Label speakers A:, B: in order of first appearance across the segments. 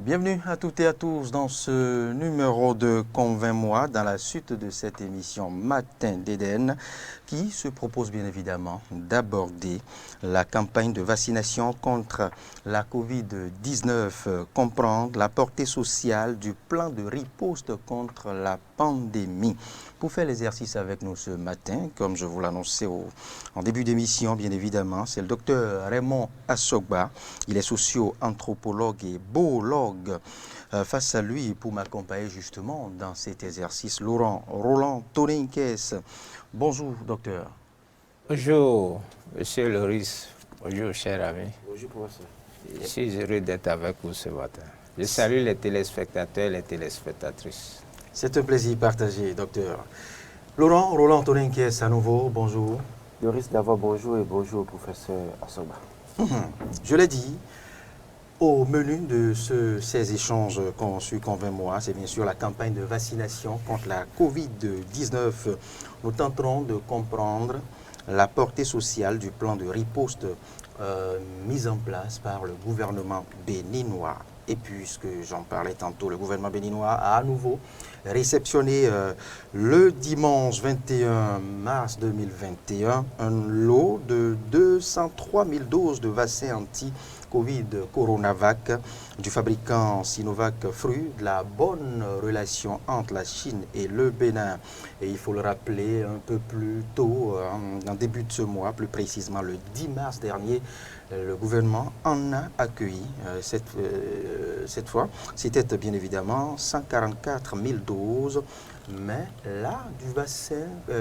A: Bienvenue à toutes et à tous dans ce numéro de Convainc-moi, dans la suite de cette émission Matin d'Éden, qui se propose bien évidemment d'aborder la campagne de vaccination contre la Covid-19, comprendre la portée sociale du plan de riposte contre la pandémie. Pour faire l'exercice avec nous ce matin, comme je vous l'annonçais en début d'émission, bien évidemment, c'est le docteur Raymond Assogba. Il est socio-anthropologue et boologue. Face à lui, pour m'accompagner justement dans cet exercice, Roland Toninkès. Bonjour, docteur.
B: Bonjour, monsieur Loris. Bonjour, cher ami.
A: Bonjour, professeur.
B: Je suis heureux d'être avec vous ce matin. Je salue les téléspectateurs et les téléspectatrices.
A: C'est un plaisir partagé, docteur. Roland Toninkès, à nouveau, bonjour.
C: Loris d'abord, bonjour et bonjour, professeur Assogba.
A: Je l'ai dit, au menu de ces échanges sur Convainc-moi, c'est bien sûr la campagne de vaccination contre la Covid-19. Nous tenterons de comprendre la portée sociale du plan de riposte mis en place par le gouvernement béninois. Et puisque j'en parlais tantôt, le gouvernement béninois a à nouveau réceptionné le dimanche 21 mars 2021 un lot de 203 000 doses de vaccins anti-Covid Coronavac du fabricant Sinovac, fruit de la bonne relation entre la Chine et le Bénin. Et il faut le rappeler un peu plus tôt, en début de ce mois, plus précisément le 10 mars dernier, le gouvernement en a accueilli cette fois. C'était bien évidemment 144 000 doses, mais là,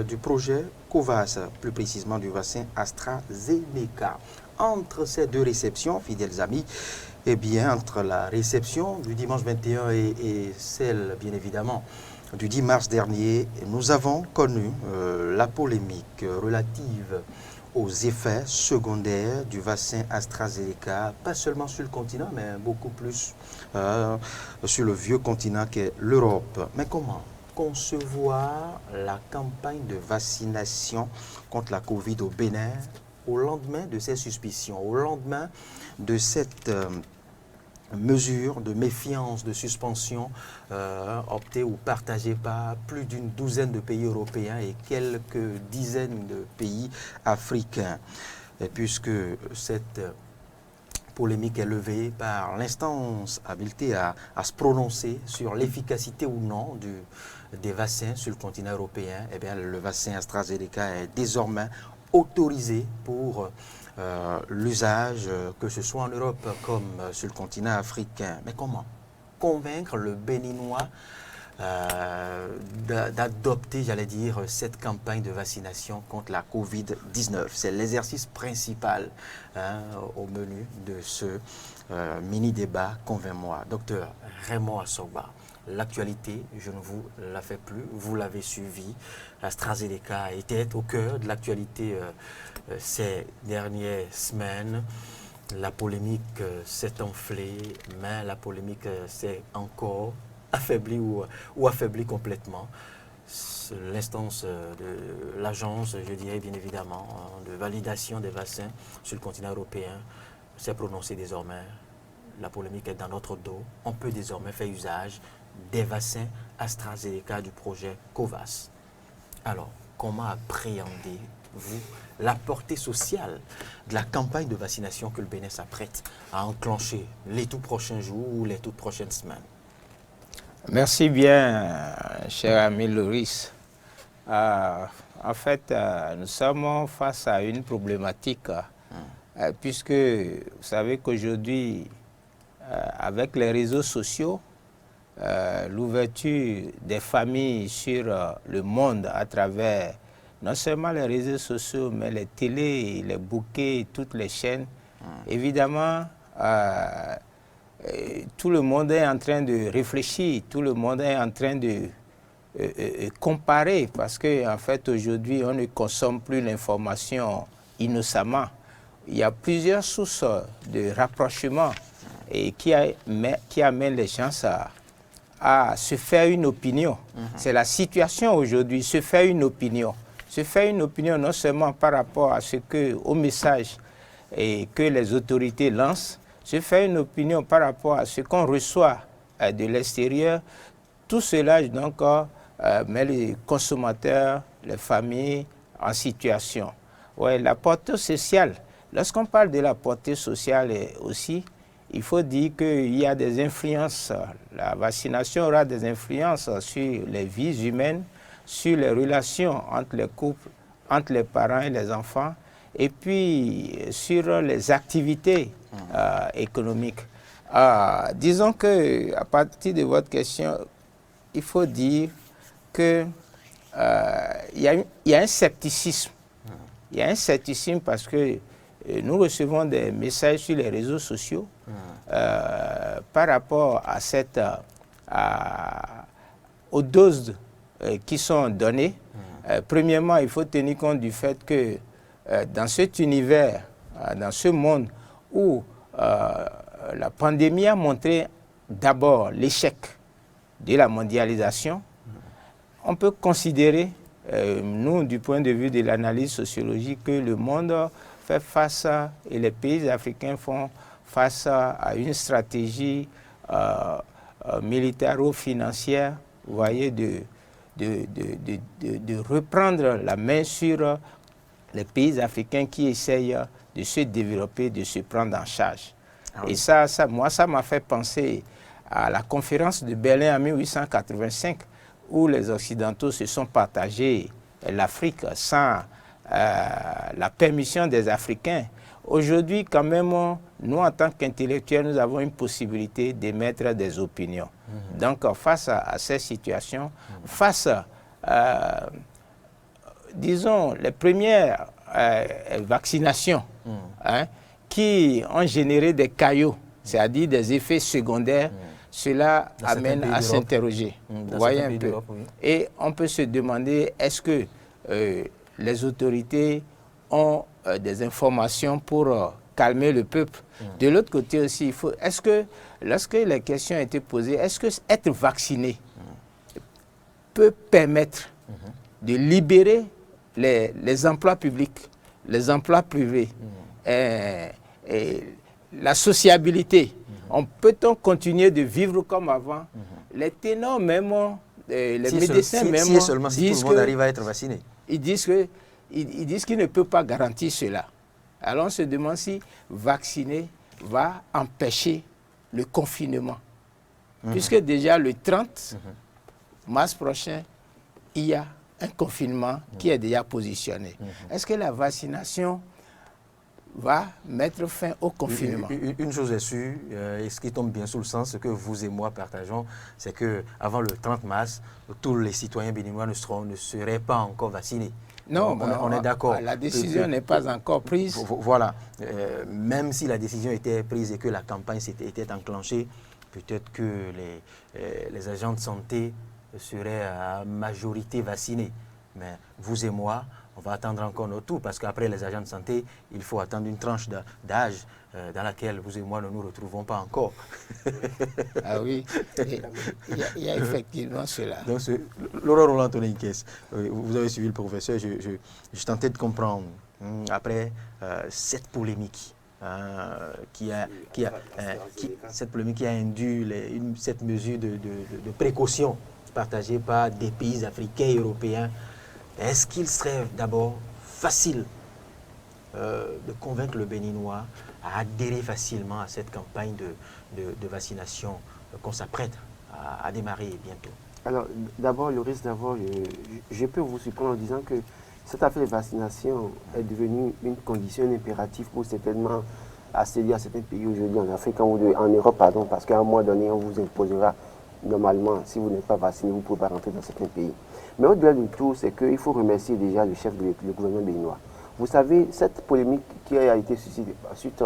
A: du projet COVAX, plus précisément du vaccin AstraZeneca. Entre ces deux réceptions, fidèles amis, eh bien, entre la réception du dimanche 21 et celle, bien évidemment, du 10 mars dernier, nous avons connu la polémique relative aux effets secondaires du vaccin AstraZeneca, pas seulement sur le continent, mais beaucoup plus sur le vieux continent qu'est l'Europe. Mais comment concevoir la campagne de vaccination contre la Covid au Bénin au lendemain de ces suspicions, au lendemain de cette mesure de méfiance, de suspension optée ou partagée par plus d'une douzaine de pays européens et quelques dizaines de pays africains. Et puisque cette polémique est levée par l'instance habilitée à se prononcer sur l'efficacité ou non des vaccins sur le continent européen, eh bien, le vaccin AstraZeneca est désormais autorisé pour l'usage, que ce soit en Europe comme sur le continent africain. Mais comment convaincre le Béninois d'adopter, j'allais dire, cette campagne de vaccination contre la Covid-19? C'est l'exercice principal au menu de ce mini-débat Convainc-moi. Docteur Raymond Assogba, l'actualité, je ne vous la fais plus, vous l'avez suivi. AstraZeneca était au cœur de l'actualité ces dernières semaines. La polémique s'est enflée, mais la polémique s'est encore affaiblie ou affaiblie complètement. L'instance de l'agence, je dirais bien évidemment, de validation des vaccins sur le continent européen s'est prononcée désormais. La polémique est dans notre dos. On peut désormais faire usage des vaccins AstraZeneca du projet COVAX. Alors, comment appréhendez-vous la portée sociale de la campagne de vaccination que le Bénin s'apprête à enclencher les tout prochains jours ou les toutes prochaines semaines?
B: Merci bien, cher ami Loris. En fait, nous sommes face à une problématique, puisque vous savez qu'aujourd'hui, avec les réseaux sociaux, l'ouverture des familles sur le monde à travers non seulement les réseaux sociaux, mais les télés, les bouquets, toutes les chaînes, évidemment, tout le monde est en train de réfléchir, tout le monde est en train de comparer, parce qu'en fait, aujourd'hui, on ne consomme plus l'information innocemment. Il y a plusieurs sources de rapprochement et qui amènent les gens à se faire une opinion. C'est la situation aujourd'hui, se faire une opinion. Se faire une opinion non seulement par rapport au message que les autorités lancent, se faire une opinion par rapport à ce qu'on reçoit de l'extérieur, tout cela donc met les consommateurs, les familles en situation. Ouais, la portée sociale, lorsqu'on parle de la portée sociale aussi, il faut dire qu'il y a des influences. La vaccination aura des influences sur les vies humaines, sur les relations entre les couples, entre les parents et les enfants, et puis sur les activités économiques. Disons qu'à partir de votre question, il faut dire qu'il y a un scepticisme. Il y a un scepticisme parce que nous recevons des messages sur les réseaux sociaux par rapport à aux doses qui sont données. Premièrement, il faut tenir compte du fait que dans cet univers, dans ce monde où la pandémie a montré d'abord l'échec de la mondialisation, on peut considérer, nous, du point de vue de l'analyse sociologique, que le monde fait face et les pays africains font face à une stratégie militaro-financière, vous voyez, de reprendre la main sur les pays africains qui essayent de se développer, de se prendre en charge. Ah oui. Et ça m'a fait penser à la conférence de Berlin en 1885, où les Occidentaux se sont partagés l'Afrique sans la permission des Africains. Aujourd'hui, quand même, nous, en tant qu'intellectuels, nous avons une possibilité d'émettre des opinions. Donc, face à ces situations, face disons, les premières vaccinations qui ont généré des caillots, c'est-à-dire des effets secondaires, cela amène à s'interroger. Vous voyez un peu. Oui. Et on peut se demander, est-ce que les autorités ont des informations pour calmer le peuple? De l'autre côté aussi, est-ce que, lorsque les questions ont été posées, est-ce que être vacciné peut permettre de libérer les emplois publics, les emplois privés, et la sociabilité? Peut-on continuer de vivre comme avant? Les ténors même, les médecins même,
A: si tout le monde arrive à être vacciné.
B: Ils disent qu'ils ne peuvent pas garantir cela. Alors on se demande si vacciner va empêcher le confinement. Puisque déjà le 30 mars prochain, il y a un confinement qui est déjà positionné. Est-ce que la vaccination va mettre fin au confinement?
A: Une chose est sûre, et ce qui tombe bien sous le sens, ce que vous et moi partageons, c'est qu'avant le 30 mars, tous les citoyens béninois ne seraient pas encore vaccinés.
B: Non,
A: on est d'accord.
B: La décision n'est pas encore prise.
A: Voilà. Même si la décision était prise et que la campagne était enclenchée, peut-être que les agents de santé seraient à majorité vaccinés. Mais vous et moi, on va attendre encore notre tour, parce qu'après les agents de santé, il faut attendre une tranche d'âge dans laquelle vous et moi ne nous retrouvons pas encore.
B: Ah oui, il y a effectivement cela.
A: Donc, Laurent Roland Tonekes, vous avez suivi le professeur, je tentais de comprendre, après cette polémique, cette polémique qui a induit cette mesure de précaution partagée par des pays africains et européens. Est-ce qu'il serait d'abord facile de convaincre le Béninois à adhérer facilement à cette campagne de vaccination qu'on s'apprête à démarrer bientôt?
C: Alors, d'abord, je peux vous surprendre en disant que cette affaire de vaccination est devenue une condition, un impératif pour certainement accéder à certains pays aujourd'hui en Afrique, en Europe, pardon, parce qu'à un moment donné, on vous imposera normalement, si vous n'êtes pas vacciné, vous ne pouvez pas rentrer dans certains pays. Mais au-delà du tout, c'est qu'il faut remercier déjà le chef du gouvernement béninois. Vous savez, cette polémique qui a été suscitée suite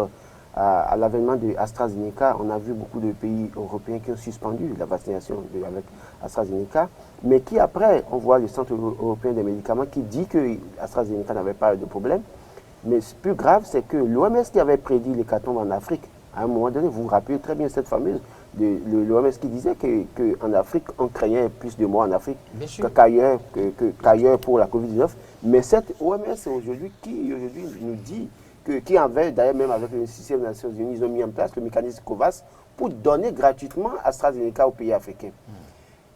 C: à l'avènement de AstraZeneca, on a vu beaucoup de pays européens qui ont suspendu la vaccination avec AstraZeneca, mais qui après, on voit le Centre européen des médicaments qui dit que AstraZeneca n'avait pas de problème. Mais ce plus grave, c'est que l'OMS qui avait prédit l'hécatombe en Afrique, à un moment donné, vous vous rappelez très bien cette fameuse de l'OMS qui disait qu'en Afrique, on craignait plus de morts en Afrique qu'ailleurs pour la Covid-19. Mais cette OMS aujourd'hui qui aujourd'hui nous dit qui avait d'ailleurs même avec le système des Nations Unies, ils ont mis en place le mécanisme COVAX pour donner gratuitement AstraZeneca aux pays africains.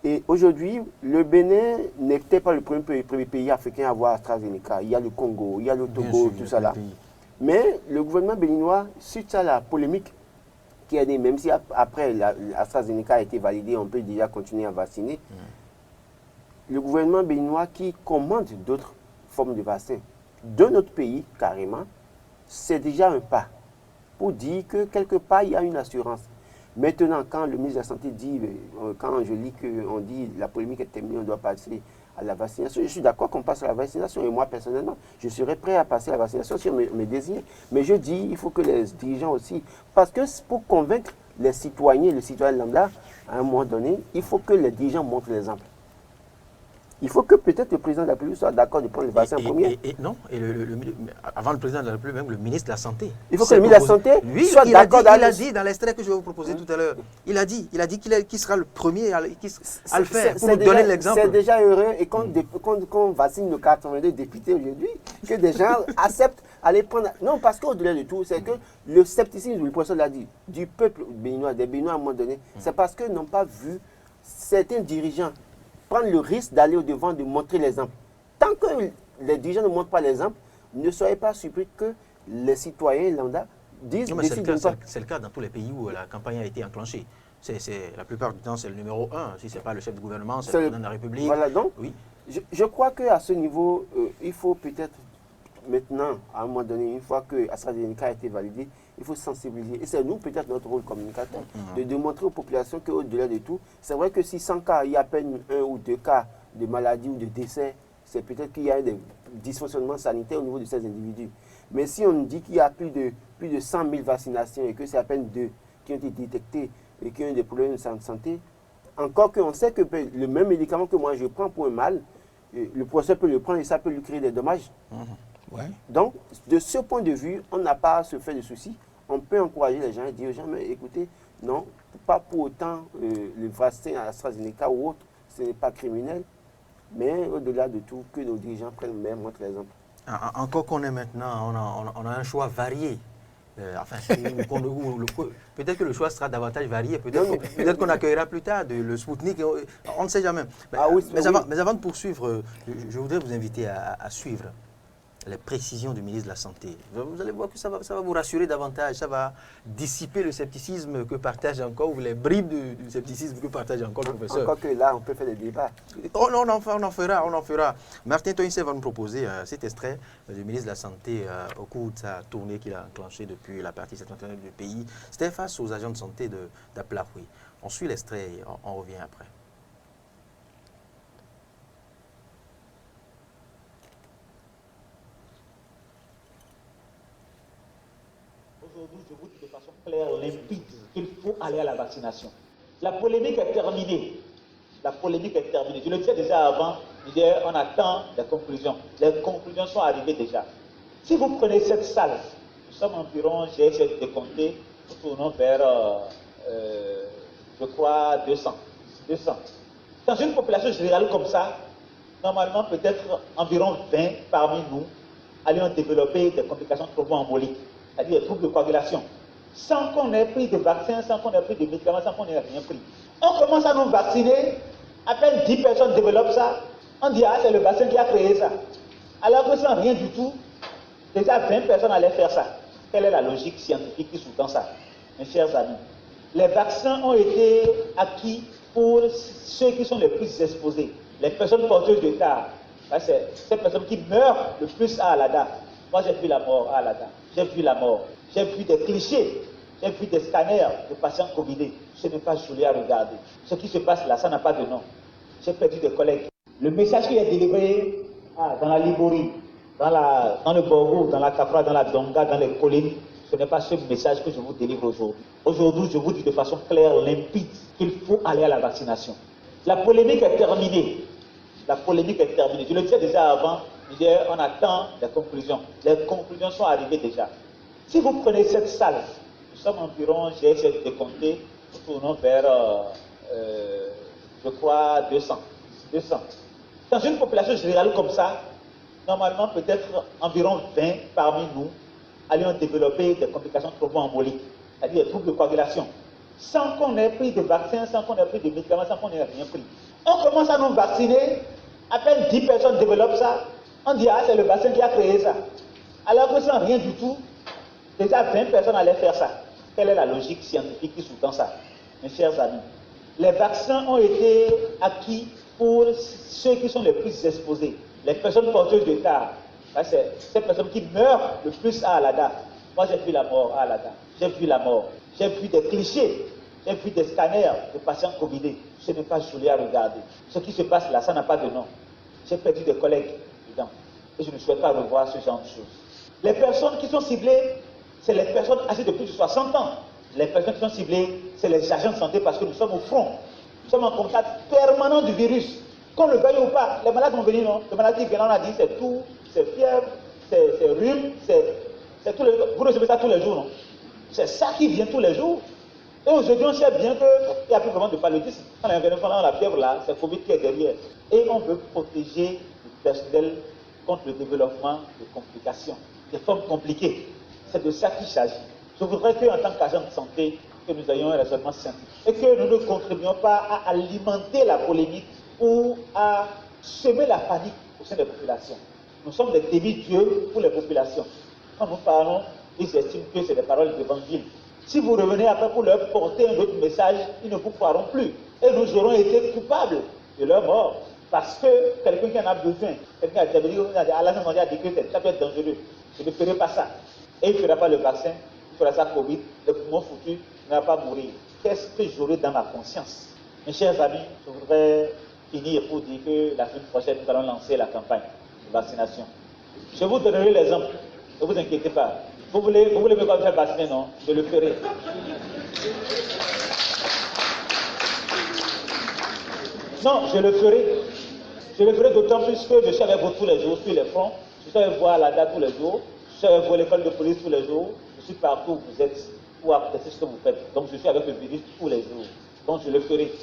C: Et aujourd'hui, le Bénin n'était pas le premier pays africain à avoir AstraZeneca. Il y a le Congo, il y a le Togo, tout ça là. Mais le gouvernement béninois, suite à la polémique qui a dit, même si après l'AstraZeneca a été validé, on peut déjà continuer à vacciner, le gouvernement béninois qui commande d'autres formes de vaccins de notre pays, carrément, c'est déjà un pas pour dire que quelque part, il y a une assurance. Maintenant, quand le ministre de la Santé dit, quand je lis qu'on dit la polémique est terminée, on doit passer à la vaccination, je suis d'accord qu'on passe à la vaccination. Et moi, personnellement, je serais prêt à passer à la vaccination si on me désigne. Mais je dis, il faut que les dirigeants aussi, parce que pour convaincre les citoyens, le citoyen lambda, à un moment donné, il faut que les dirigeants montrent l'exemple. Il faut que peut-être le président de la République soit d'accord de prendre le vaccin en premier.
A: Avant le président de la République, même le ministre de la Santé.
C: Il faut que le ministre de la Santé soit d'accord.
A: Il a dit dans l'extrait que je vais vous proposer tout à l'heure, il a dit qu'il sera le premier à le faire, pour nous donner l'exemple.
C: C'est déjà heureux, et qu'on vaccine nos 82 députés aujourd'hui, que des gens acceptent aller prendre... Non, parce qu'au-delà de tout, c'est que le scepticisme, le professeur l'a dit, du peuple béninois, des Béninois à un moment donné, c'est parce qu'ils n'ont pas vu certains dirigeants prendre le risque d'aller au-devant, de montrer l'exemple. Tant que les dirigeants ne montrent pas l'exemple, ne soyez pas surpris que les citoyens lambda disent...
A: C'est le cas dans tous les pays où la campagne a été enclenchée. La plupart du temps, c'est le numéro 1. Si ce n'est pas le chef du gouvernement, c'est le président de la République.
C: Voilà, donc, oui. Je crois qu'à ce niveau, il faut peut-être maintenant, à un moment donné, une fois que AstraZeneca a été validé, il faut sensibiliser. Et c'est nous, peut-être, notre rôle communicateur, de démontrer aux populations qu'au-delà de tout, c'est vrai que si 100 cas, il y a à peine 1 ou 2 cas de maladie ou de décès, c'est peut-être qu'il y a des dysfonctionnements sanitaires au niveau de ces individus. Mais si on dit qu'il y a plus de 100 000 vaccinations et que c'est à peine 2 qui ont été détectés et qui ont des problèmes de santé, encore qu'on sait que le même médicament que moi je prends pour un mal, le professeur peut le prendre et ça peut lui créer des dommages.
B: Ouais.
C: Donc, de ce point de vue, on n'a pas à se faire de soucis. On peut encourager les gens et dire aux gens, mais écoutez, non, pas pour autant le vaccin à AstraZeneca ou autre, ce n'est pas criminel. Mais au-delà de tout, que nos dirigeants prennent même montrent l'exemple.
A: Encore qu'on est maintenant, on a un choix varié. Peut-être que le choix sera davantage varié. Peut-être qu'on accueillera plus tard le Spoutnik. On ne sait jamais. Mais avant de poursuivre, je voudrais vous inviter à suivre les précisions du ministre de la Santé. Vous allez voir que ça va vous rassurer davantage, ça va dissiper le scepticisme que partage encore, ou les bribes du scepticisme que partage encore le professeur.
C: Encore que là, on peut faire des débats.
A: Oh, on en fera. Martin Toïnse va nous proposer cet extrait du ministre de la Santé au cours de sa tournée qu'il a enclenchée depuis la partie septentrionale du pays. C'était face aux agents de santé d'Aplahoui. On suit l'extrait et on revient après.
D: Aujourd'hui, je vous dis de façon claire, limpide, qu'il faut aller à la vaccination. La polémique est terminée. La polémique est terminée. Je le disais déjà avant, on attend des conclusions. Les conclusions sont arrivées déjà. Si vous prenez cette salle, nous sommes environ, j'ai essayé de décompter, nous tournons vers, je crois, 200. Dans une population générale comme ça, normalement, peut-être environ 20 parmi nous allions développer des complications thromboemboliques, c'est-à-dire des troubles de coagulation, sans qu'on ait pris de vaccins, sans qu'on ait pris de médicaments, sans qu'on ait rien pris. On commence à nous vacciner, à peine 10 personnes développent ça, on dit, ah, c'est le vaccin qui a créé ça. Alors que sans rien du tout, déjà 20 personnes allaient faire ça. Quelle est la logique scientifique qui sous-tend ça, mes chers amis? Les vaccins ont été acquis pour ceux qui sont les plus exposés, les personnes porteuses de tard. C'est ces personnes qui meurent le plus à Alada. Moi, j'ai vu la mort à Alada. J'ai vu la mort. J'ai vu des clichés. J'ai vu des scanners de patients covidés. Ce n'est pas joli à regarder. Ce qui se passe là, ça n'a pas de nom. J'ai perdu des collègues. Le message qui est délivré dans la Liborie, dans le Borgo, dans la Capra, dans la Donga, dans les collines, ce n'est pas ce message que je vous délivre aujourd'hui. Aujourd'hui, je vous dis de façon claire, limpide, qu'il faut aller à la vaccination. La polémique est terminée. La polémique est terminée. Je le disais déjà avant, on attend des conclusions. Les conclusions sont arrivées déjà. Si vous prenez cette salle, nous sommes environ, j'ai essayé de décompter, nous tournons vers, je crois, 200. Dans une population générale comme ça, normalement peut-être environ 20 parmi nous allions développer des complications thromboemboliques, c'est-à-dire des troubles de coagulation, sans qu'on ait pris de vaccin, sans qu'on ait pris de médicaments, sans qu'on ait rien pris. On commence à nous vacciner, à peine 10 personnes développent ça, on dit ah c'est le vaccin qui a créé ça. Alors que sans rien du tout, déjà 20 personnes allaient faire ça. Quelle est la logique scientifique qui sous-tend ça, mes chers amis? Les vaccins ont été acquis pour ceux qui sont les plus exposés, les personnes porteuses de tard. C'est ces personnes qui meurent le plus à Alada. Moi j'ai vu la mort à Alada, j'ai vu la mort, j'ai vu des clichés, j'ai vu des scanners de patients covidés. Ce n'est pas joli à regarder. Ce qui se passe là, ça n'a pas de nom. J'ai perdu des collègues dedans et je ne souhaite pas revoir ce genre de choses. Les personnes qui sont ciblées, c'est les personnes âgées de plus de 60 ans. Les personnes qui sont ciblées, c'est les agents de santé parce que nous sommes au front. Nous sommes en contact permanent du virus. Qu'on le veuille ou pas, les malades vont venir, non? Les malades qui viennent, on a dit, c'est tout, c'est fièvre, c'est rhume, c'est tous les... Vous recevez ça tous les jours, non? C'est ça qui vient tous les jours. Et aujourd'hui, on sait bien qu'il n'y a plus vraiment de paludisme. Quand on a la fièvre là, c'est Covid qui est derrière. Et on veut protéger le personnel contre le développement de complications, des formes compliquées. C'est de ça qu'il s'agit. Je voudrais qu'en tant qu'agent de santé, que nous ayons un raisonnement scientifique et que nous ne contribuions pas à alimenter la polémique ou à semer la panique au sein des populations. Nous sommes des demi-dieux pour les populations. Quand nous parlons, ils estiment que c'est des paroles d'évangile. Si vous revenez après pour leur porter un autre message, ils ne vous croiront plus. Et nous aurons été coupables de leur mort. Parce que quelqu'un qui en a besoin, quelqu'un a dit, Allah a dit que ça peut être dangereux. Je ne ferai pas ça. Et il ne fera pas le vaccin, il fera ça Covid, le poumon foutu ne va pas mourir. Qu'est-ce que j'aurai dans ma conscience? Mes chers amis, je voudrais finir pour dire que la semaine prochaine, nous allons lancer la campagne de vaccination. Je vous donnerai l'exemple, ne vous inquiétez pas. Vous voulez me faire vacciner, non? Je le ferai. Non, je le ferai. Je le ferai d'autant plus que je suis avec vous tous les jours sur les fronts. Je suis avec vous à la date tous les jours. Je suis avec vous à l'école de police tous les jours. Je suis partout où vous êtes pour apprécier ce que vous faites. Donc je suis avec le virus tous les jours. Donc je le ferai.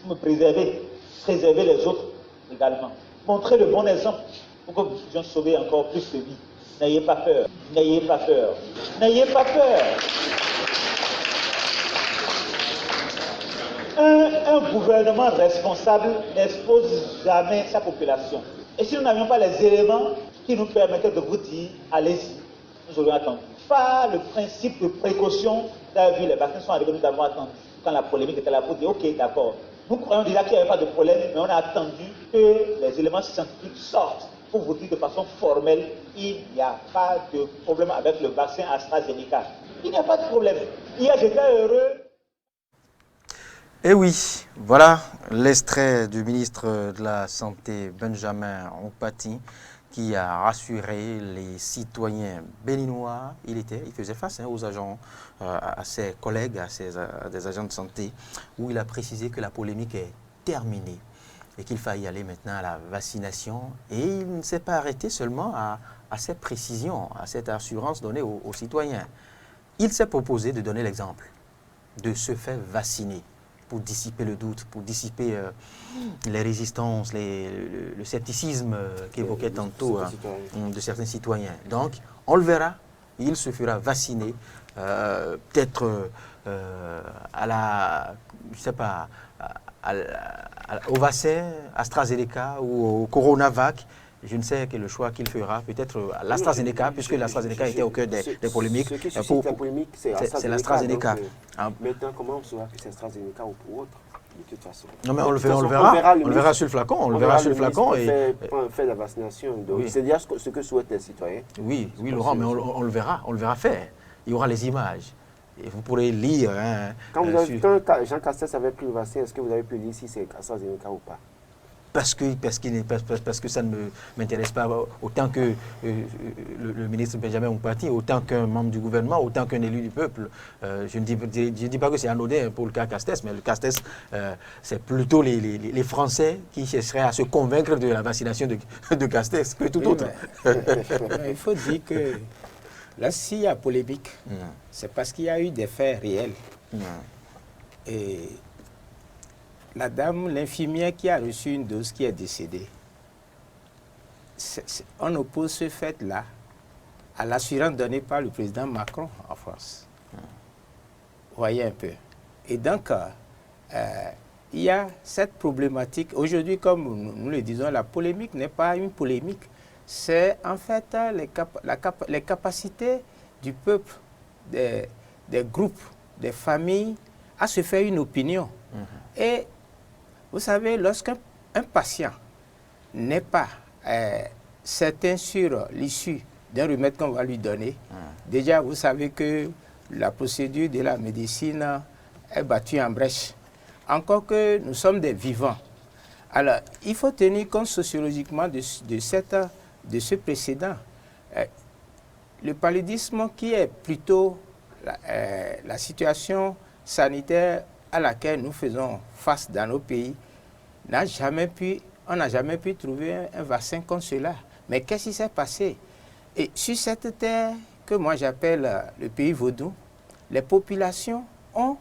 D: Vous me préservez les autres également. Montrez le bon exemple pour que nous puissions sauver encore plus de vies. N'ayez pas peur. N'ayez pas peur. N'ayez pas peur. Un gouvernement responsable n'expose jamais sa population. Et si nous n'avions pas les éléments qui nous permettaient de vous dire, allez-y, nous aurions attendu. Pas le principe de précaution. Vous avez vu, les vaccins sont arrivés, nous avons attendu. Quand la polémique était là pour dire, ok, d'accord. Nous croyons déjà qu'il n'y avait pas de problème, mais on a attendu que les éléments scientifiques sortent pour vous dire de façon formelle, il n'y a pas de problème avec le vaccin AstraZeneca. Il n'y a pas de problème. Hier, j'étais heureux.
A: Et oui, voilà l'extrait du ministre de la Santé, Benjamin Ompati, qui a rassuré les citoyens béninois. Il faisait face aux agents, à ses collègues, à des agents de santé, où il a précisé que la polémique est terminée et qu'il fallait aller maintenant à la vaccination. Et il ne s'est pas arrêté seulement à cette précision, à cette assurance donnée aux citoyens. Il s'est proposé de donner l'exemple, de se faire vacciner pour dissiper le doute, pour dissiper les résistances, le scepticisme qu'évoquait tantôt de certains citoyens. Donc, on le verra, il se fera vacciner, peut-être à la, je sais pas, au vaccin AstraZeneca ou au Coronavac. Je ne sais quel est le choix qu'il fera, peut-être à l'AstraZeneca, puisque l'AstraZeneca était au cœur des polémiques.
C: Ce qui suscite la polémique, c'est
A: l'AstraZeneca.
C: Maintenant, comment on saura que c'est AstraZeneca ou pour autre, de toute façon?
A: Non, mais on le verra sur le flacon. On le verra sur le flacon.
C: Fait la vaccination. Donc, c'est déjà ce que souhaitent les citoyens.
A: Oui, Laurent, mais on le verra faire. Il y aura les images. Et vous pourrez lire.
C: Quand Jean Castex avait pris le vaccin, est-ce que vous avez pu lire si c'est AstraZeneca ou pas?
A: Parce que ça ne m'intéresse pas autant que le ministre Benjamin Ompati, autant qu'un membre du gouvernement, autant qu'un élu du peuple. Je ne dis pas que c'est anodin pour le cas Castex, mais le Castex, c'est plutôt les Français qui chercheraient à se convaincre de la vaccination de Castex que tout autre.
B: Il faut dire que là, s'il y a polémique, c'est parce qu'il y a eu des faits réels. Et la dame, l'infirmière qui a reçu une dose, qui est décédée, on oppose ce fait-là à l'assurance donnée par le président Macron en France. Vous voyez un peu. Et donc, il y a cette problématique. Aujourd'hui, comme nous le disons, la polémique n'est pas une polémique. C'est en fait les capacités du peuple, des groupes, des familles à se faire une opinion. Et vous savez, lorsqu'un patient n'est pas certain sur l'issue d'un remède qu'on va lui donner, déjà vous savez que la procédure de la médecine est battue en brèche. Encore que nous sommes des vivants. Alors, il faut tenir compte sociologiquement de ce précédent. Le paludisme, qui est plutôt la situation sanitaire à laquelle nous faisons face dans nos pays, on n'a jamais pu trouver un vaccin contre cela. Mais qu'est-ce qui s'est passé? Et sur cette terre que moi j'appelle le pays vaudou, les populations ont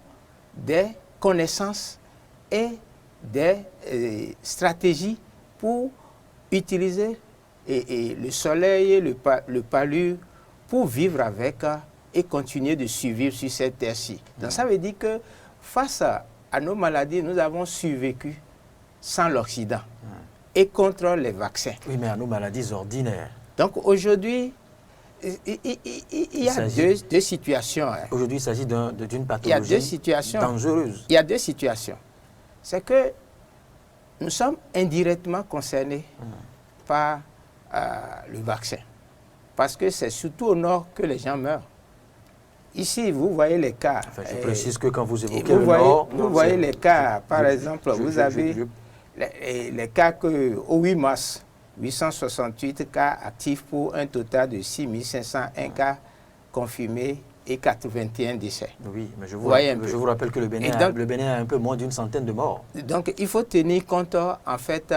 B: des connaissances et des stratégies pour utiliser le soleil et le palu pour vivre avec et continuer de survivre sur cette terre-ci. Donc ça veut dire que face à nos maladies, nous avons survécu sans l'Occident et contre les vaccins.
A: Oui, mais à nos maladies ordinaires.
B: Donc aujourd'hui, il y a deux situations.
A: Aujourd'hui, il s'agit d'une pathologie
B: il y a deux situations
A: dangereuse.
B: Il y a deux situations. C'est que nous sommes indirectement concernés par le vaccin. Parce que c'est surtout au nord que les gens meurent. Ici, vous voyez les cas.
A: Enfin, je précise que quand vous évoquez le nord...
B: Vous voyez les cas, par exemple, vous avez les cas au 8 mars, 868 cas actifs pour un total de 6501 cas confirmés et 81 décès.
A: Oui, mais je vous rappelle que le Bénin a un peu moins d'une centaine de morts.
B: Donc, il faut tenir compte, en fait,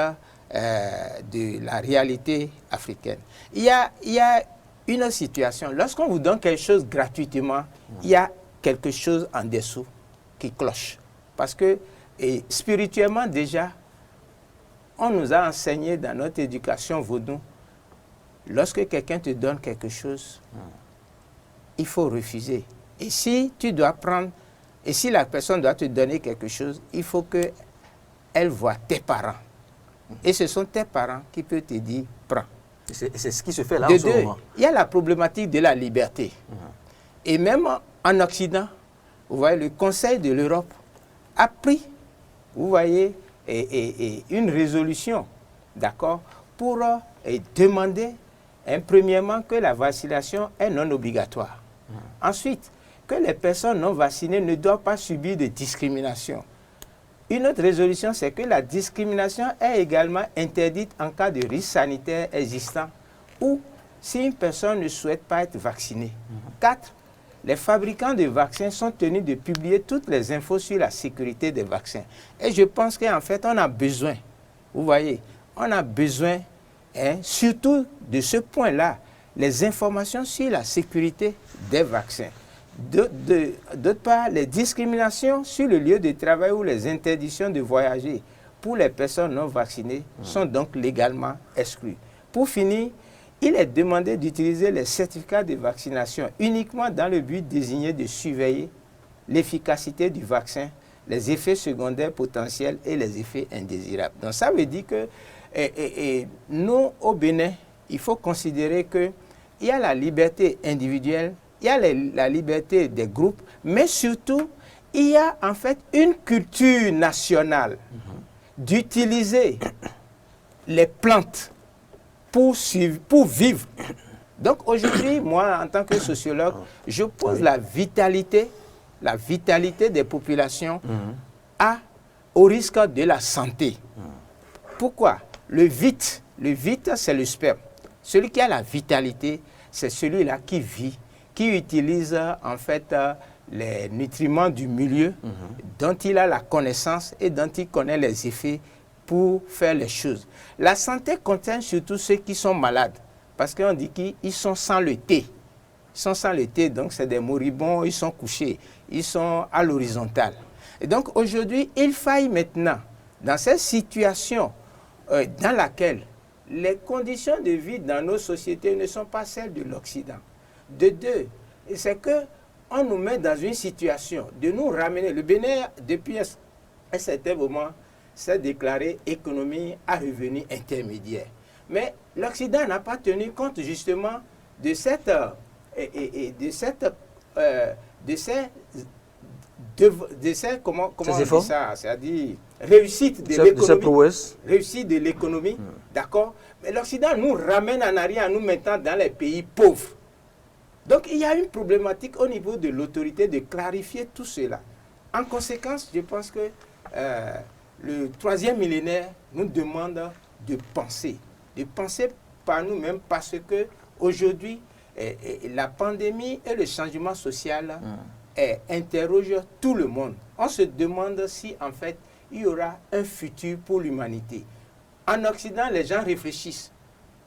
B: de la réalité africaine. Il y a une situation. Lorsqu'on vous donne quelque chose gratuitement, il y a quelque chose en dessous qui cloche. Parce que spirituellement, déjà, on nous a enseigné dans notre éducation vaudou, lorsque quelqu'un te donne quelque chose, il faut refuser. Et si tu dois prendre, et si la personne doit te donner quelque chose, il faut qu'elle voie tes parents. Et ce sont tes parents qui peuvent te dire, prends.
A: C'est ce qui se fait là en ce moment.
B: Il y a la problématique de la liberté. Et même en Occident, vous voyez, le Conseil de l'Europe a pris, vous voyez, une résolution, d'accord, pour demander, premièrement, que la vaccination est non obligatoire. Ensuite, que les personnes non vaccinées ne doivent pas subir de discrimination. Une autre résolution, c'est que la discrimination est également interdite en cas de risque sanitaire existant ou si une personne ne souhaite pas être vaccinée. 4. Les fabricants de vaccins sont tenus de publier toutes les infos sur la sécurité des vaccins. Et je pense qu'en fait, on a besoin, vous voyez, on a besoin, surtout de ce point-là, les informations sur la sécurité des vaccins. D'autre part, les discriminations sur le lieu de travail ou les interdictions de voyager pour les personnes non vaccinées sont donc légalement exclues. Pour finir, il est demandé d'utiliser les certificats de vaccination uniquement dans le but désigné de surveiller l'efficacité du vaccin, les effets secondaires potentiels et les effets indésirables. Donc ça veut dire que nous, au Bénin, il faut considérer qu'il y a la liberté individuelle, il y a la liberté des groupes, mais surtout, il y a en fait une culture nationale d'utiliser les plantes pour vivre. Donc aujourd'hui, moi, en tant que sociologue, je pose la vitalité des populations au risque de la santé. Pourquoi? Le vite, c'est le sperme. Celui qui a la vitalité, c'est celui-là qui vit, qui utilise en fait les nutriments du milieu dont il a la connaissance et dont il connaît les effets pour faire les choses. La santé concerne surtout ceux qui sont malades, parce qu'on dit qu'ils sont sans le thé. Ils sont sans le thé, donc c'est des moribonds, ils sont couchés, ils sont à l'horizontale. Et donc aujourd'hui, il faille maintenant, dans cette situation dans laquelle les conditions de vie dans nos sociétés ne sont pas celles de l'Occident. De deux, c'est qu'on nous met dans une situation de nous ramener. Le Bénin, depuis un certain moment, s'est déclaré économie à revenu intermédiaire. Mais l'Occident n'a pas tenu compte justement de ces comment on dit ça, c'est-à-dire réussite de l'économie, d'accord. Mais l'Occident nous ramène en arrière en nous mettant dans les pays pauvres. Donc il y a une problématique au niveau de l'autorité de clarifier tout cela. En conséquence, je pense que le 3e millénaire nous demande de penser par nous-mêmes, parce que aujourd'hui la pandémie et le changement social interrogent tout le monde. On se demande si en fait il y aura un futur pour l'humanité. En Occident, les gens réfléchissent.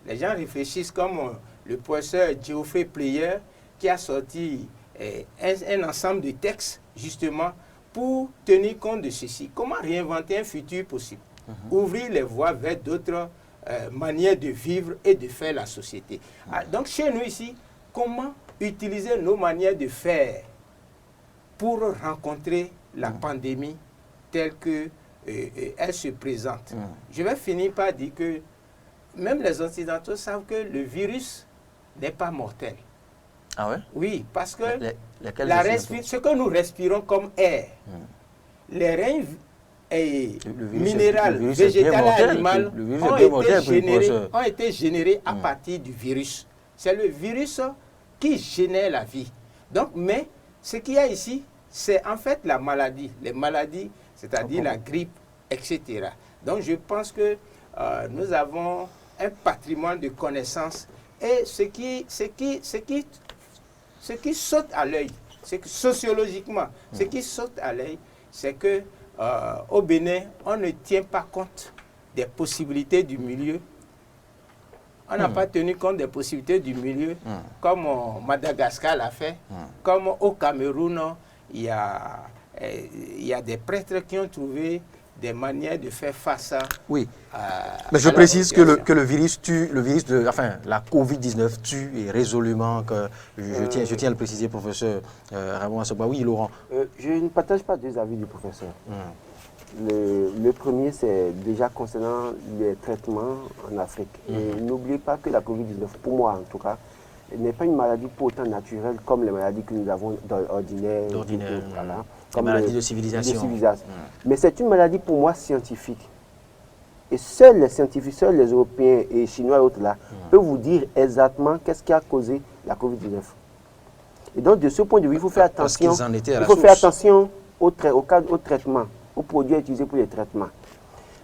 B: Les gens réfléchissent comme le professeur Geoffrey Player qui a sorti un ensemble de textes justement pour tenir compte de ceci. Comment réinventer un futur possible? Ouvrir les voies vers d'autres manières de vivre et de faire la société. Donc chez nous ici, comment utiliser nos manières de faire pour rencontrer la pandémie telle qu'elle se présente? Je vais finir par dire que même les Occidentaux savent que le virus n'est pas mortel.
A: Ah ouais?
B: Oui, parce que ce que nous respirons comme air, les reins minéral, végétal et animal ont été générés à partir du virus. C'est le virus qui génère la vie. Donc, mais ce qu'il y a ici, c'est en fait la maladie. Les maladies, c'est-à-dire la grippe, etc. Donc, je pense que nous avons un patrimoine de connaissances et ce qui saute à l'œil, c'est que sociologiquement, ce qui saute à l'œil, c'est que au Bénin, on ne tient pas compte des possibilités du milieu. On n'a pas tenu compte des possibilités du milieu, comme Madagascar l'a fait, comme au Cameroun, il y a des prêtres qui ont trouvé des manières de faire face à...
A: Oui, mais je précise que le virus tue, la Covid-19 tue et résolument, que je tiens à le préciser, professeur Ramon Assoba. Oui, Laurent.
C: Je ne partage pas deux avis du professeur. Le premier, c'est déjà concernant les traitements en Afrique. Et n'oubliez pas que la Covid-19, pour moi en tout cas, n'est pas une maladie pour autant naturelle comme les maladies que nous avons ordinaires. Voilà, comme
A: maladie de civilisation.
C: Mais c'est une maladie pour moi scientifique. Et seuls les scientifiques, seuls les Européens et Chinois et autres là, peuvent vous dire exactement qu'est-ce qui a causé la Covid-19. Et donc de ce point de vue, il faut faire attention. Il faut faire attention au traitement, aux produits utilisés pour les traitements.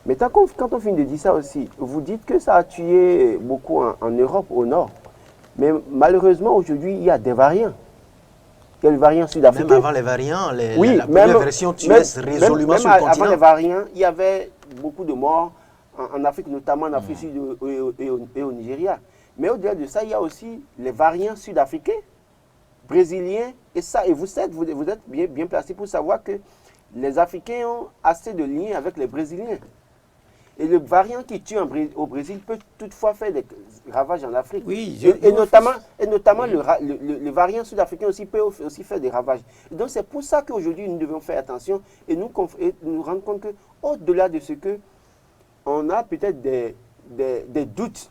C: Mais quand on finit de dire ça aussi, vous dites que ça a tué beaucoup en Europe, au nord. Mais malheureusement, aujourd'hui, il y a des variants. Il y a le variant sud-africain.
A: Même avant les variants, la première version tuait résolument sur le continent.
C: Avant les variants, il y avait beaucoup de morts en Afrique, notamment en Afrique sud et au Nigeria. Mais au-delà de ça, il y a aussi les variants sud-africains, brésiliens. Et vous êtes bien placé pour savoir que les Africains ont assez de liens avec les Brésiliens. Et le variant qui tue au Brésil peut toutefois faire des ravages en Afrique.
B: Oui,
C: et notamment le variant sud-africain aussi peut aussi faire des ravages. Et donc c'est pour ça qu'aujourd'hui nous devons faire attention et nous rendre compte qu'au-delà de ce que on a peut-être des doutes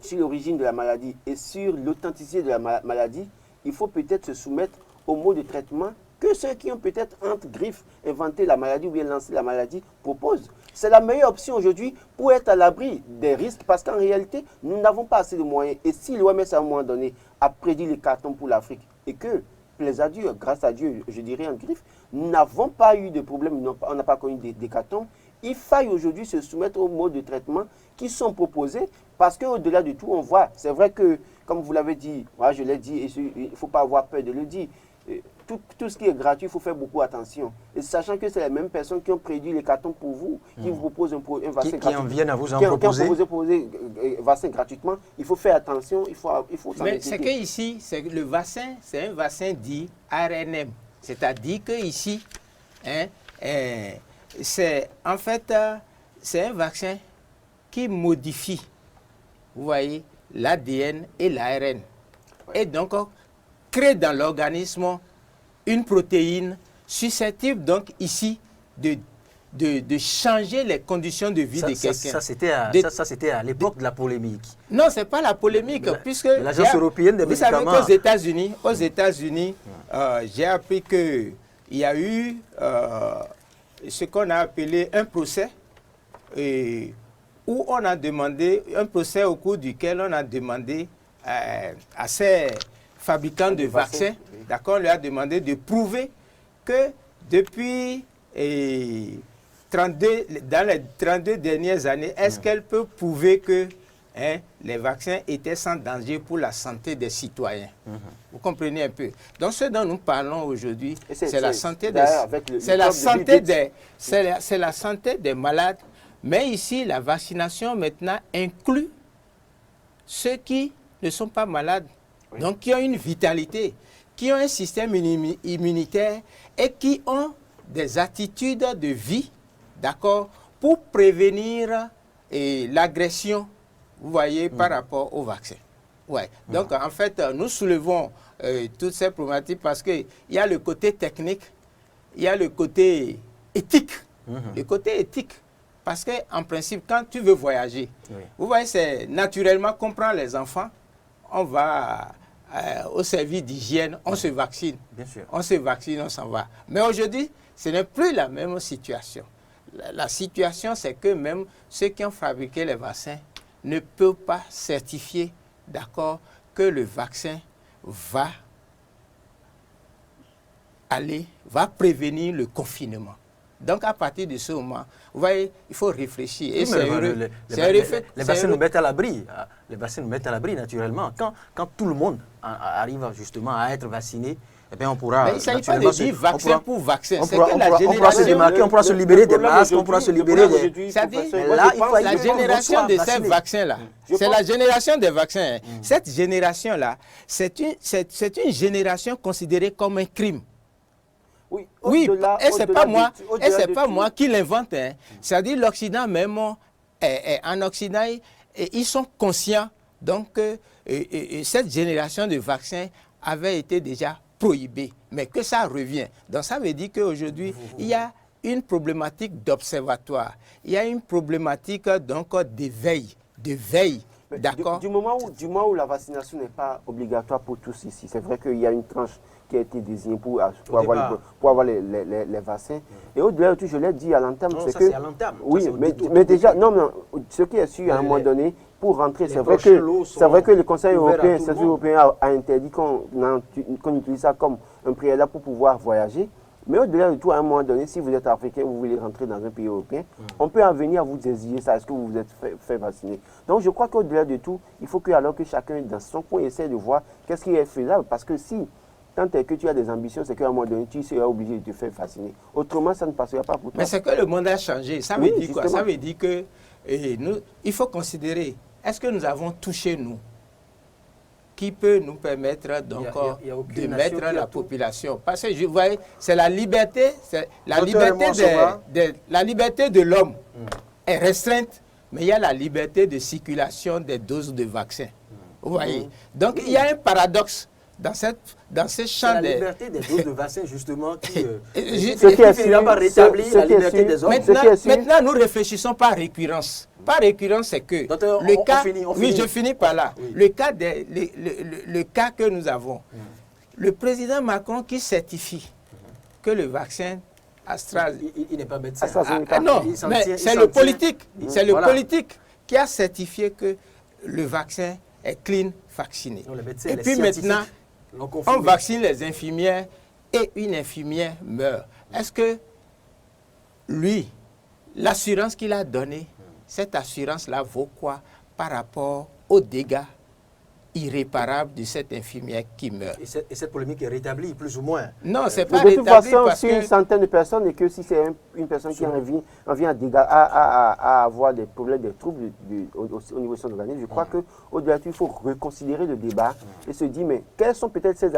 C: sur l'origine de la maladie et sur l'authenticité de la maladie, il faut peut-être se soumettre au mode de traitement que ceux qui ont peut-être entre griffes inventé la maladie ou bien lancé la maladie proposent. C'est la meilleure option aujourd'hui pour être à l'abri des risques parce qu'en réalité, nous n'avons pas assez de moyens. Et si l'OMS à un moment donné a prédit les cartons pour l'Afrique et que, plaise à Dieu, grâce à Dieu, je dirais en griffe, nous n'avons pas eu de problème, on n'a pas connu des cartons, il faille aujourd'hui se soumettre aux modes de traitement qui sont proposés parce qu'au-delà de tout, on voit, c'est vrai que, comme vous l'avez dit, moi je l'ai dit, et il ne faut pas avoir peur de le dire, tout ce qui est gratuit, il faut faire beaucoup attention. Et sachant que c'est les mêmes personnes qui ont prédit les cartons pour vous, qui vous proposent un vaccin gratuit.
A: Qui en viennent à vous en proposer.
C: Qui ont proposé un vaccin gratuitement. Il faut faire attention, il faut
B: mais c'est que ici, le vaccin, c'est un vaccin dit ARNM. C'est-à-dire que ici, c'est en fait, c'est un vaccin qui modifie, vous voyez, l'ADN et l'ARN. Et donc, crée dans l'organisme une protéine susceptible donc ici de changer les conditions de vie de quelqu'un.
A: Ça, c'était à l'époque de la polémique.
B: Non, ce n'est pas la polémique, puisque...
A: L'Agence européenne des médicaments...
B: Vous savez qu'aux États-Unis, j'ai appris qu'il y a eu ce qu'on a appelé un procès, où on a demandé, un procès au cours duquel on a demandé à ces fabricants de vaccins, d'accord, on leur a demandé de prouver que depuis... dans les 32 dernières années, est-ce qu'elle peut prouver que les vaccins étaient sans danger pour la santé des citoyens? Vous comprenez un peu? Donc, ce dont nous parlons aujourd'hui, c'est la santé des malades. Mais ici, la vaccination maintenant inclut ceux qui ne sont pas malades, donc qui ont une vitalité, qui ont un système immunitaire et qui ont des attitudes de vie, d'accord, pour prévenir l'agression, vous voyez, par rapport au vaccin. Ouais. Donc, en fait, nous soulevons toutes ces problématiques parce qu'il y a le côté technique, il y a le côté éthique. Le côté éthique, parce qu'en principe, quand tu veux voyager, vous voyez, c'est naturellement qu'on prend les enfants, on va au service d'hygiène, on se vaccine.
A: Bien sûr.
B: On se vaccine, on s'en va. Mais aujourd'hui, ce n'est plus la même situation. La situation, c'est que même ceux qui ont fabriqué les vaccins ne peuvent pas certifier, d'accord, que le vaccin va prévenir le confinement. Donc, à partir de ce moment, vous voyez, il faut réfléchir. Et
A: les vaccins nous mettent à l'abri. Les vaccins nous mettent à l'abri, naturellement. Quand tout le monde arrive justement à être vacciné, eh bien, on pourra...
B: Mais il ne s'agit pas de dire vaccin pour vaccin.
A: On pourra se démarquer, on pourra se libérer des masques, on pourra se libérer des...
B: La génération de ces vaccins-là, c'est la génération des vaccins. Cette génération-là, c'est une génération considérée comme un crime. Oui, et ce n'est pas moi qui l'invente. C'est-à-dire l'Occident même, en Occident, ils sont conscients donc que cette génération de vaccins avait été déjà prohibée, mais que ça revient. Donc ça veut dire qu'aujourd'hui, il y a une problématique d'observatoire, il y a une problématique donc d'éveil, d'accord.
C: Du moment où la vaccination n'est pas obligatoire pour tous ici, c'est vrai qu'il y a une tranche qui a été désignée pour avoir les vaccins. Et au-delà de tout, je l'ai dit à long terme, c'est que...
A: à long terme.
C: Oui, mais déjà, non, ce qui est sûr à un moment donné, pour rentrer, c'est vrai que le Conseil européen, a interdit qu'on utilise ça comme un préalable pour pouvoir voyager. Mais au-delà de tout, à un moment donné, si vous êtes africain, vous voulez rentrer dans un pays européen, on peut en venir à vous exiger ça. Est-ce que vous vous êtes fait vacciner? Donc je crois qu'au-delà de tout, il faut que, alors que chacun dans son coin essaie de voir qu'est-ce qui est faisable. Parce que si, tant que tu as des ambitions, c'est qu'à un moment donné, tu seras obligé de te faire vacciner. Autrement, ça ne passera pas pour toi.
B: Mais c'est que le monde a changé. Ça veut dire quoi? Ça veut dire que il faut considérer, est-ce que nous avons touché, nous, qui peut nous permettre donc de mettre la population. Parce que vous voyez, c'est la liberté, la liberté de l'homme est restreinte, mais il y a la liberté de circulation des doses de vaccins. Vous voyez. Donc il y a un paradoxe dans ce champ
A: de... la liberté des doses de vaccins, justement, qui
C: finira par rétablir la liberté des hommes.
B: Maintenant, nous réfléchissons par récurrence. Par récurrence, c'est que le cas... Oui, je finis par là. Oui. Le cas que nous avons, le président Macron qui certifie que le vaccin AstraZeneca...
A: Il n'est pas médecin.
B: Non, mais c'est le politique. C'est le politique qui a certifié que le vaccin est clean vacciné.
A: Non,
B: et puis maintenant, on vaccine les infirmières et une infirmière meurt. Est-ce que lui, l'assurance qu'il a donnée, cette assurance-là vaut quoi par rapport aux dégâts irréparables de cette infirmière qui meurt?
A: Et cette polémique est rétablie, plus ou moins?
B: Non, c'est pas rétabli.
C: De toute façon, si une centaine de personnes, et que si c'est une personne qui en vient à avoir des problèmes, des troubles au niveau de son organisme, je crois qu'au-delà de tout, il faut reconsidérer le débat et se dire, mais quels sont peut-être ces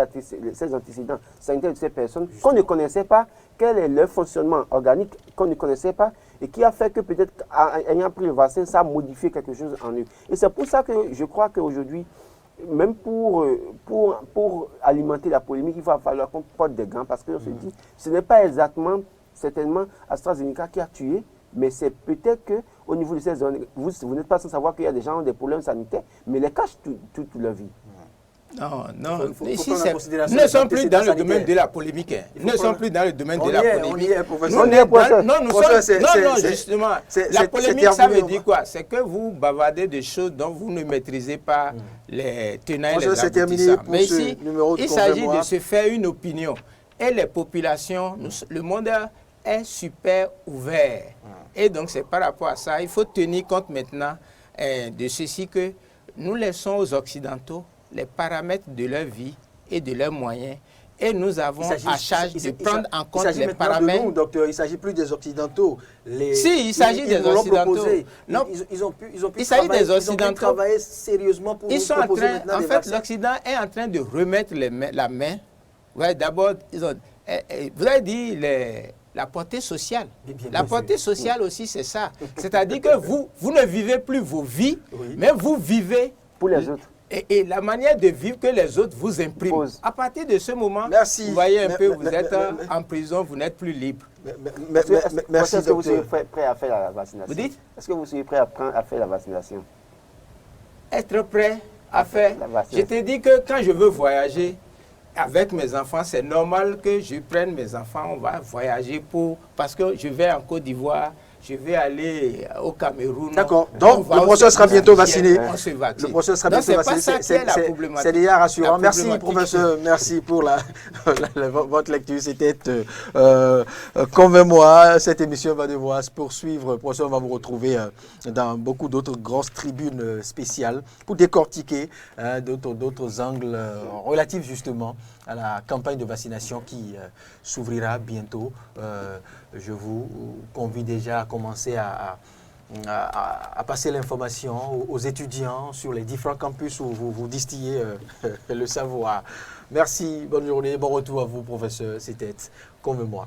C: antécédents sanitaires de ces personnes qu'on ne connaissait pas, quel est leur fonctionnement organique qu'on ne connaissait pas, et qui a fait que peut-être, ayant pris le vaccin, ça a modifié quelque chose en eux. Et c'est pour ça que je crois qu'aujourd'hui, même pour alimenter la polémique, il va falloir qu'on porte des gants parce qu'on se dit, ce n'est pas exactement, certainement, AstraZeneca qui a tué, mais c'est peut-être qu'au niveau de ces zones, vous n'êtes pas sans savoir qu'il y a des gens qui ont des problèmes sanitaires, mais les cachent toute leur vie.
B: Non, non.
A: Ici,
B: nous ne sommes plus dans le domaine de la polémique. Nous ne sommes plus dans le domaine de la polémique.
A: On y est, professeur.
B: Non, justement. La polémique, ça veut dire quoi? C'est que vous bavardez des choses dont vous ne maîtrisez pas les tenants et les aboutissants. Mais ici, il s'agit de se faire une opinion. Et les populations, le monde est super ouvert. Et donc, c'est par rapport à ça, il faut tenir compte maintenant de ceci que nous laissons aux Occidentaux les paramètres de leur vie et de leurs moyens. Et nous avons à charge de prendre en compte les paramètres.
A: Nous, docteur, il ne s'agit plus des Occidentaux.
B: Si, il s'agit des Occidentaux.
A: Non, ils ont pu
B: travailler
A: sérieusement pour
B: ils sont en train, en fait, l'Occident est en train de remettre la main. Ouais, d'abord, vous avez dit la portée sociale. La portée sociale aussi, c'est ça. C'est-à-dire que vous ne vivez plus vos vies, mais vous vivez
C: pour les autres.
B: Et la manière de vivre que les autres vous impriment. À partir de ce moment, vous voyez un peu, vous êtes en prison, vous n'êtes plus libre.
C: Merci. Est-ce que vous serez prêt à faire la vaccination?
B: Vous dites?
C: Est-ce que vous serez prêt à faire la vaccination?
B: Être prêt à faire la vaccination. Je te dis que quand je veux voyager avec mes enfants, c'est normal que je prenne mes enfants, on va voyager parce que je vais en Côte d'Ivoire. Je vais aller au Cameroun.
A: D'accord. Donc, le procès sera bientôt vacciné.
B: Le
A: procès sera bientôt vacciné. C'est déjà rassurant. Merci, professeur. Merci pour votre lecture. C'était Convainc-moi. Cette émission va devoir se poursuivre. Professeur, on va vous retrouver dans beaucoup d'autres grosses tribunes spéciales pour décortiquer d'autres angles relatifs justement à la campagne de vaccination qui s'ouvrira bientôt. Je vous convie déjà à commencer à passer l'information aux étudiants sur les différents campus où vous distillez le savoir. Merci, bonne journée, bon retour à vous, professeur. C'était Convainc-moi.